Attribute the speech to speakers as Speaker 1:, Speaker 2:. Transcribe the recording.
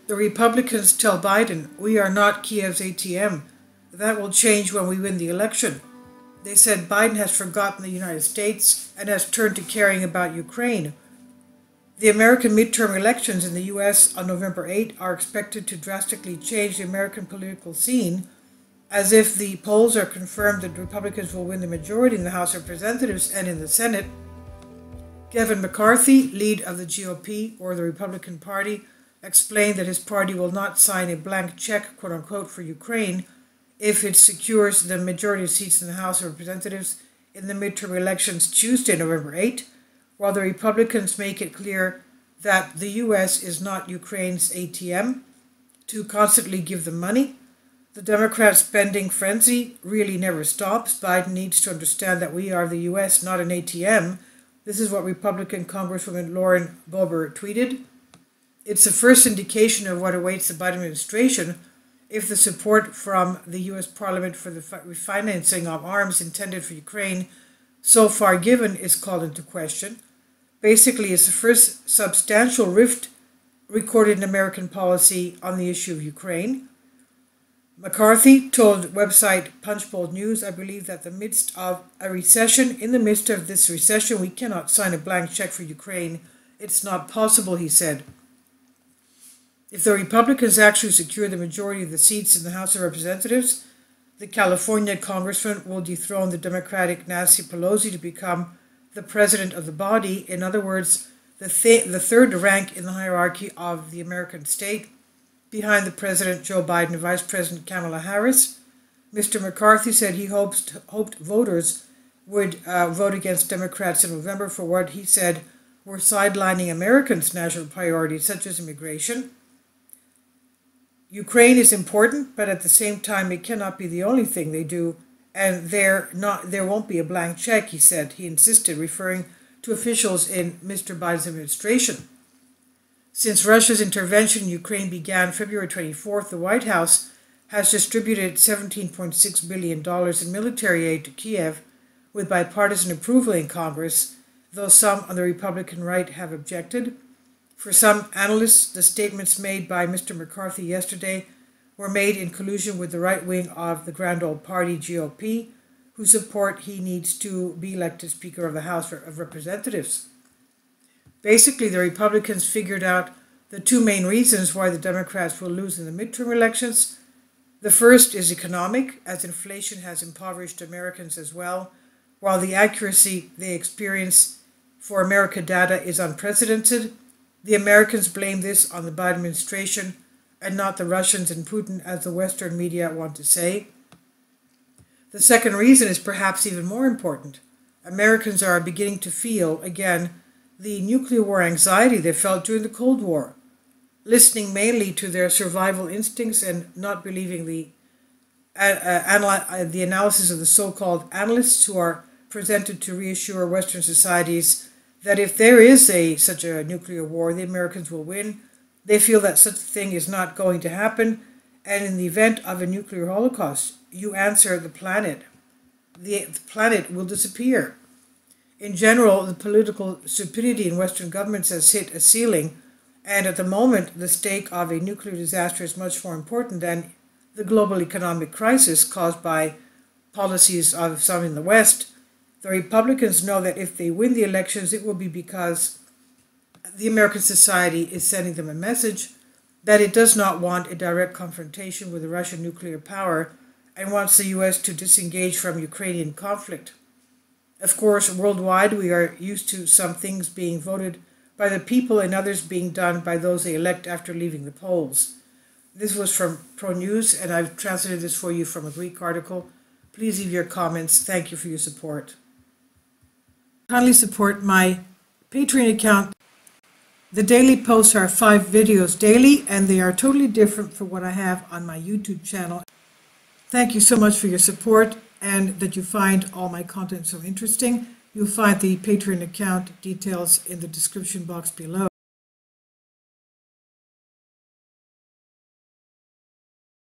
Speaker 1: The Republicans tell Biden, "We are not Kiev's ATM. That will change when we win the election." They said Biden has forgotten the United States and has turned to caring about Ukraine. The American midterm elections in the U.S. on November 8 are expected to drastically change the American political scene, as if the polls are confirmed that Republicans will win the majority in the House of Representatives and in the Senate. Kevin McCarthy, lead of the GOP, or the Republican Party, explained that his party will not sign a blank check, quote-unquote, for Ukraine if it secures the majority of seats in the House of Representatives in the midterm elections Tuesday, November 8, while the Republicans make it clear that the U.S. is not Ukraine's ATM to constantly give them money. The Democrat spending frenzy really never stops. Biden needs to understand that we are the U.S., not an ATM. This is what Republican Congresswoman Lauren Boebert tweeted. It's the first indication of what awaits the Biden administration if the support from the U.S. Parliament for the refinancing of arms intended for Ukraine so far given is called into question. Basically, it's the first substantial rift recorded in American policy on the issue of Ukraine. McCarthy told website Punchbowl News, "I believe that in the midst of this recession, we cannot sign a blank check for Ukraine. It's not possible," he said. If the Republicans actually secure the majority of the seats in the House of Representatives, the California congressman will dethrone the Democratic Nancy Pelosi to become the president of the body. In other words, the third rank in the hierarchy of the American state, behind the President Joe Biden and Vice President Kamala Harris. Mr. McCarthy said he hoped voters would vote against Democrats in November for what he said were sidelining Americans' national priorities, such as immigration. Ukraine is important, but at the same time, it cannot be the only thing they do, and there won't be a blank check, he said. He insisted, referring to officials in Mr. Biden's administration. Since Russia's intervention in Ukraine began February 24th, the White House has distributed $17.6 billion in military aid to Kiev with bipartisan approval in Congress, though some on the Republican right have objected. For some analysts, the statements made by Mr. McCarthy yesterday were made in collusion with the right wing of the grand old party, GOP, who support he needs to be elected Speaker of the House of Representatives. Basically, the Republicans figured out the two main reasons why the Democrats will lose in the midterm elections. The first is economic, as inflation has impoverished Americans as well, while the accuracy they experience for America data is unprecedented. The Americans blame this on the Biden administration and not the Russians and Putin, as the Western media want to say. The second reason is perhaps even more important. Americans are beginning to feel, again, the nuclear war anxiety they felt during the Cold War, listening mainly to their survival instincts and not believing the analysis of the so-called analysts who are presented to reassure Western societies that if there is such a nuclear war, the Americans will win. They feel that such a thing is not going to happen, and in the event of a nuclear holocaust, you answer the planet. The planet will disappear. In general, the political stupidity in Western governments has hit a ceiling, and at the moment, the stake of a nuclear disaster is much more important than the global economic crisis caused by policies of some in the West. The Republicans know that if they win the elections, it will be because the American society is sending them a message that it does not want a direct confrontation with the Russian nuclear power and wants the U.S. to disengage from Ukrainian conflict. Of course, worldwide, we are used to some things being voted by the people and others being done by those they elect after leaving the polls. This was from Pro News, and I've translated this for you from a Greek article. Please leave your comments. Thank you for your support. Kindly support my Patreon account. The daily posts are 5 videos daily, and they are totally different from what I have on my YouTube channel. Thank you so much for your support, and that you find all my content so interesting. You'll find the Patreon account details in the description box below.